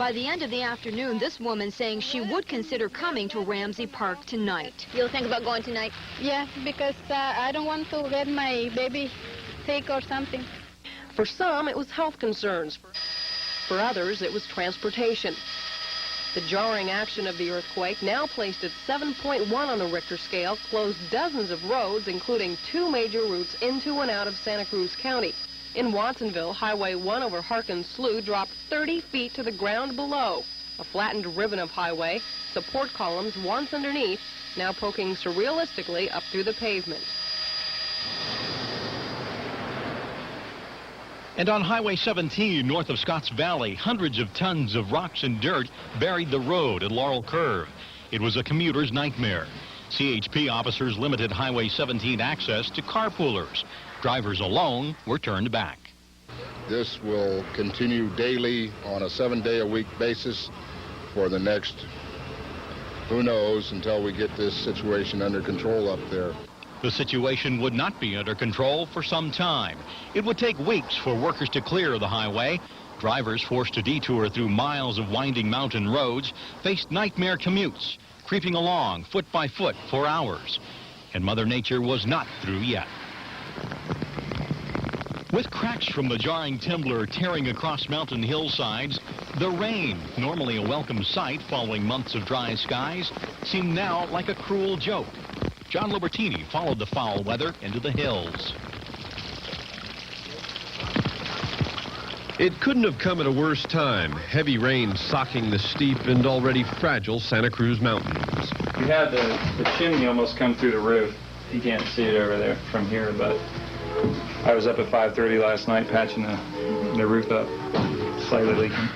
By the end of the afternoon, this woman saying she would consider coming to Ramsey Park tonight. You'll think about going tonight? Yeah, because I don't want to get my baby sick or something. For some, it was health concerns. For others, it was transportation. The jarring action of the earthquake, now placed at 7.1 on the Richter scale, closed dozens of roads, including 2 major routes into and out of Santa Cruz County. In Watsonville, Highway 1 over Harkins Slough dropped 30 feet to the ground below. A flattened ribbon of highway, support columns once underneath, now poking surrealistically up through the pavement. And on Highway 17 north of Scotts Valley, hundreds of tons of rocks and dirt buried the road at Laurel Curve. It was a commuter's nightmare. CHP officers limited Highway 17 access to carpoolers. Drivers alone were turned back. This will continue daily on a 7-day-a-week basis for the next, who knows, until we get this situation under control up there. The situation would not be under control for some time. It would take weeks for workers to clear the highway. Drivers forced to detour through miles of winding mountain roads faced nightmare commutes, creeping along foot by foot for hours. And Mother Nature was not through yet. With cracks from the jarring timber tearing across mountain hillsides, the rain, normally a welcome sight following months of dry skies, seemed now like a cruel joke. John Libertini followed the foul weather into the hills. It couldn't have come at a worse time. Heavy rain socking the steep and already fragile Santa Cruz Mountains. We had the chimney almost come through the roof. You can't see it over there from here, but I was up at 5:30 last night patching the roof up, slightly leaking.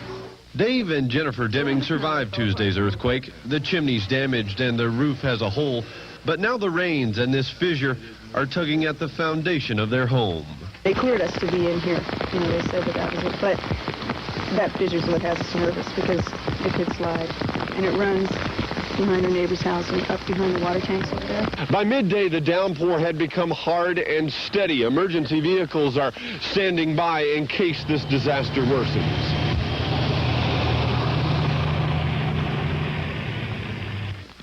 Dave and Jennifer Deming survived Tuesday's earthquake. The chimney's damaged and the roof has a hole. But now the rains and this fissure are tugging at the foundation of their home. They cleared us to be in here. You know, they said that was it. But that fissure's what has us nervous because it could slide. And it runs behind our neighbor's house and up behind the water tanks over there. By midday, the downpour had become hard and steady. Emergency vehicles are standing by in case this disaster worsens.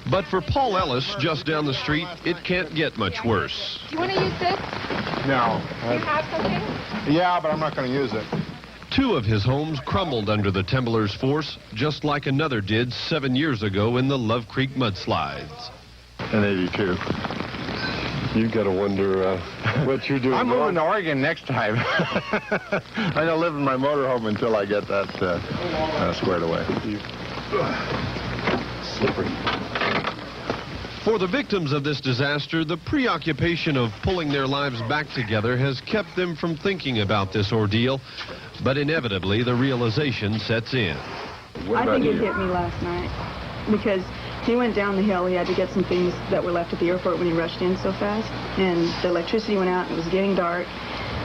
But for Paul Ellis, just down the street, it can't get much worse. Do you want to use this? No. Do you have something? Yeah, but I'm not going to use it. 2 of his homes crumbled under the Temblor's force, just like another did 7 years ago in the Love Creek mudslides. In '82. You've got to wonder what you're doing. I'm moving to Oregon next time. I'm going to live in my motorhome until I get that squared away. Slippery. For the victims of this disaster, the preoccupation of pulling their lives back together has kept them from thinking about this ordeal. But inevitably, the realization sets in. I think it hit me last night because he went down the hill. He had to get some things that were left at the airport when he rushed in so fast. And the electricity went out and it was getting dark.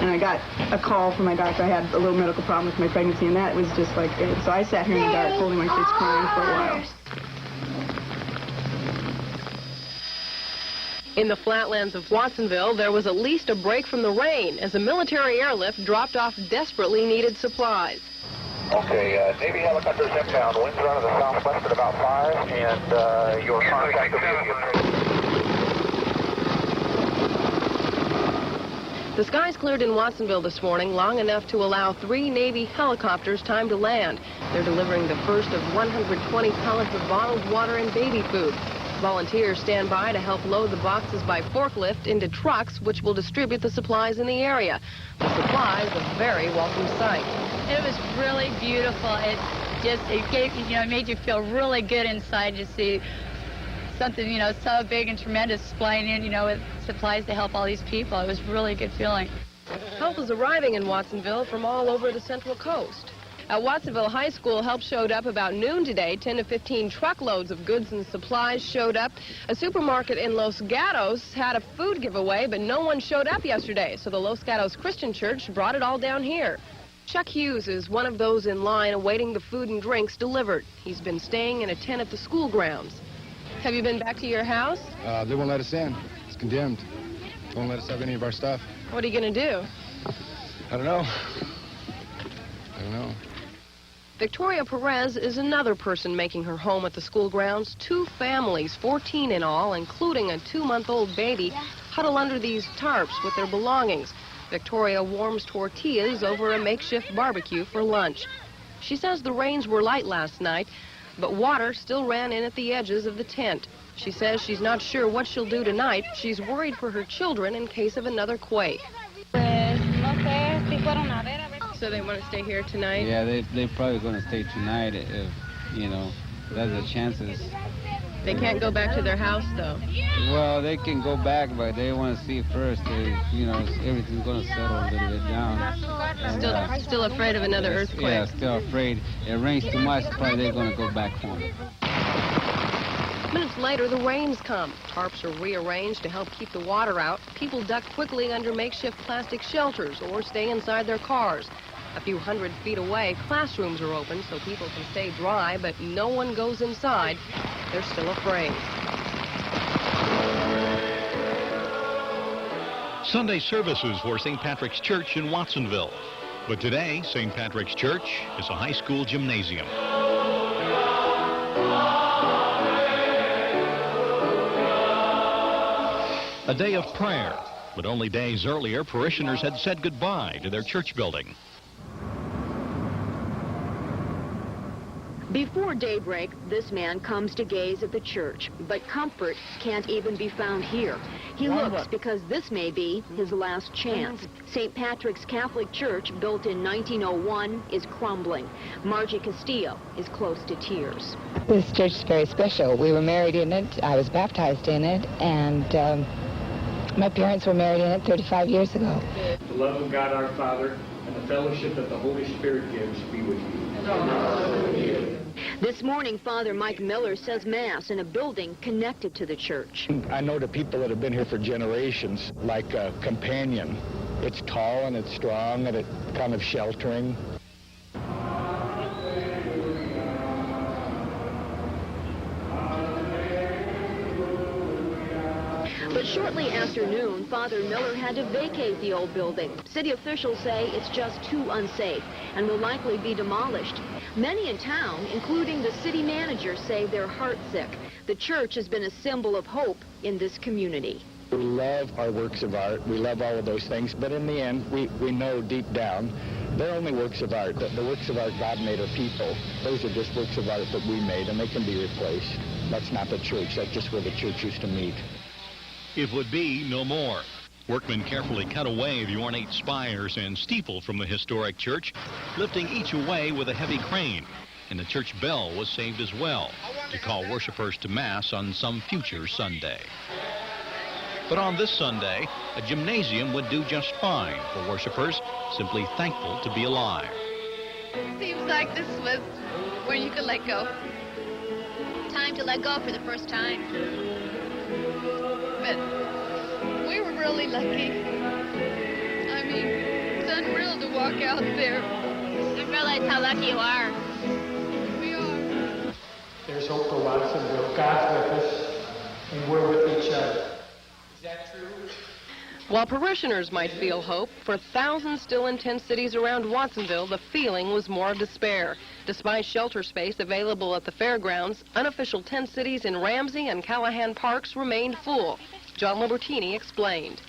And I got a call from my doctor. I had a little medical problem with my pregnancy, and that was just like it. So I sat here in the dark holding my kids crying for a while. In the flatlands of Watsonville, there was at least a break from the rain as a military airlift dropped off desperately needed supplies. Okay, Navy helicopters inbound. Winds are out of the southwest at about 5, and your contact will be... The skies cleared in Watsonville this morning long enough to allow 3 Navy helicopters time to land. They're delivering the first of 120 pallets of bottled water and baby food. Volunteers stand by to help load the boxes by forklift into trucks, which will distribute the supplies in the area. The supplies a very welcome sight. It was really beautiful. It made you feel really good inside to see something, so big and tremendous flying in, with supplies to help all these people. It was really a good feeling. Help is arriving in Watsonville from all over the Central Coast. At Watsonville High School, help showed up about noon today. 10 to 15 truckloads of goods and supplies showed up. A supermarket in Los Gatos had a food giveaway, but no one showed up yesterday, so the Los Gatos Christian Church brought it all down here. Chuck Hughes is one of those in line awaiting the food and drinks delivered. He's been staying in a tent at the school grounds. Have you been back to your house? They won't let us in. It's condemned. They won't let us have any of our stuff. What are you going to do? I don't know. I don't know. Victoria Perez is another person making her home at the school grounds. 2 families, 14 in all, including a 2-month-old baby, huddle under these tarps with their belongings. Victoria warms tortillas over a makeshift barbecue for lunch. She says the rains were light last night, but water still ran in at the edges of the tent. She says she's not sure what she'll do tonight. She's worried for her children in case of another quake. So they want to stay here tonight? Yeah, they're probably going to stay tonight if, you know, that's the chances. They can't go back to their house, though. Well, they can go back, but they want to see first. You know, everything's going to settle a little bit down. And, still afraid of another earthquake? Yeah, still afraid. It rains too much, probably they're going to go back home. Minutes later, the rains come. Tarps are rearranged to help keep the water out. People duck quickly under makeshift plastic shelters or stay inside their cars. A few hundred feet away, classrooms are open so people can stay dry, but no one goes inside. They're still afraid. Sunday services for St. Patrick's Church in Watsonville. But today, St. Patrick's Church is a high school gymnasium. A day of prayer, but only days earlier, parishioners had said goodbye to their church building. Before daybreak, this man comes to gaze at the church, but comfort can't even be found here. He looks because this may be his last chance. St. Patrick's Catholic Church, built in 1901, is crumbling. Margie Castillo is close to tears. This church is very special. We were married in it. I was baptized in it, and my parents were married in it 35 years ago. The love of God our Father and the fellowship that the Holy Spirit gives be with you. This morning, Father Mike Miller says Mass in a building connected to the church. I know the people that have been here for generations, like a companion. It's tall and it's strong and it's kind of sheltering. But shortly after noon, Father Miller had to vacate the old building. City officials say it's just too unsafe and will likely be demolished. Many in town, including the city manager, say they're heartsick. The church has been a symbol of hope in this community. We love our works of art. We love all of those things. But in the end, we know deep down they're only works of art. The works of art God made are people. Those are just works of art that we made, and they can be replaced. That's not the church. That's just where the church used to meet. It would be no more. Workmen carefully cut away the ornate spires and steeple from the historic church, lifting each away with a heavy crane. And the church bell was saved as well to call worshipers to Mass on some future Sunday. But on this Sunday, a gymnasium would do just fine for worshipers, simply thankful to be alive. Seems like this was where you could let go. Time to let go for the first time. But we were really lucky. I mean, it's unreal to walk out there and realize how lucky you are. We are. There's hope for Watsonville. God's with us, and we're with each other. Is that true? While parishioners might feel hope, for thousands still in tent cities around Watsonville, the feeling was more of despair. Despite shelter space available at the fairgrounds, unofficial tent cities in Ramsey and Callahan Parks remained full. John Libertini explained.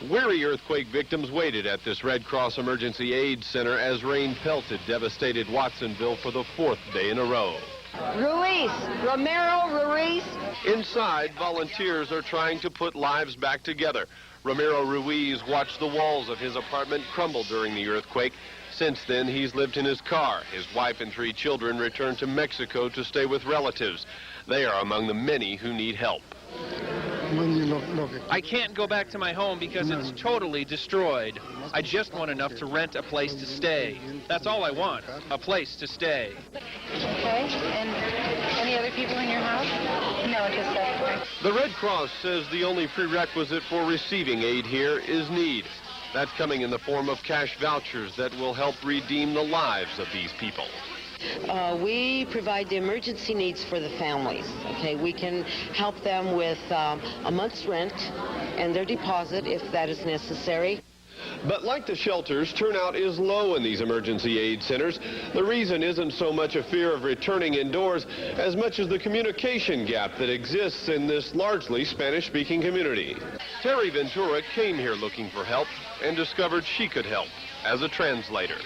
Weary earthquake victims waited at this Red Cross Emergency Aid Center as rain pelted devastated Watsonville for the 4th day in a row. Romero Ruiz. Inside, volunteers are trying to put lives back together. Ramiro Ruiz watched the walls of his apartment crumble during the earthquake. Since then, he's lived in his car. His wife and 3 children returned to Mexico to stay with relatives. They are among the many who need help. I can't go back to my home because it's totally destroyed. I just want enough to rent a place to stay. That's all I want, a place to stay. Okay, and any other people in your house? No, just that. The Red Cross says the only prerequisite for receiving aid here is need. That's coming in the form of cash vouchers that will help redeem the lives of these people. We provide the emergency needs for the families. Okay, we can help them with a month's rent and their deposit if that is necessary. But like the shelters, turnout is low in these emergency aid centers. The reason isn't so much a fear of returning indoors as much as the communication gap that exists in this largely Spanish-speaking community. Terry Ventura came here looking for help and discovered she could help as a translator.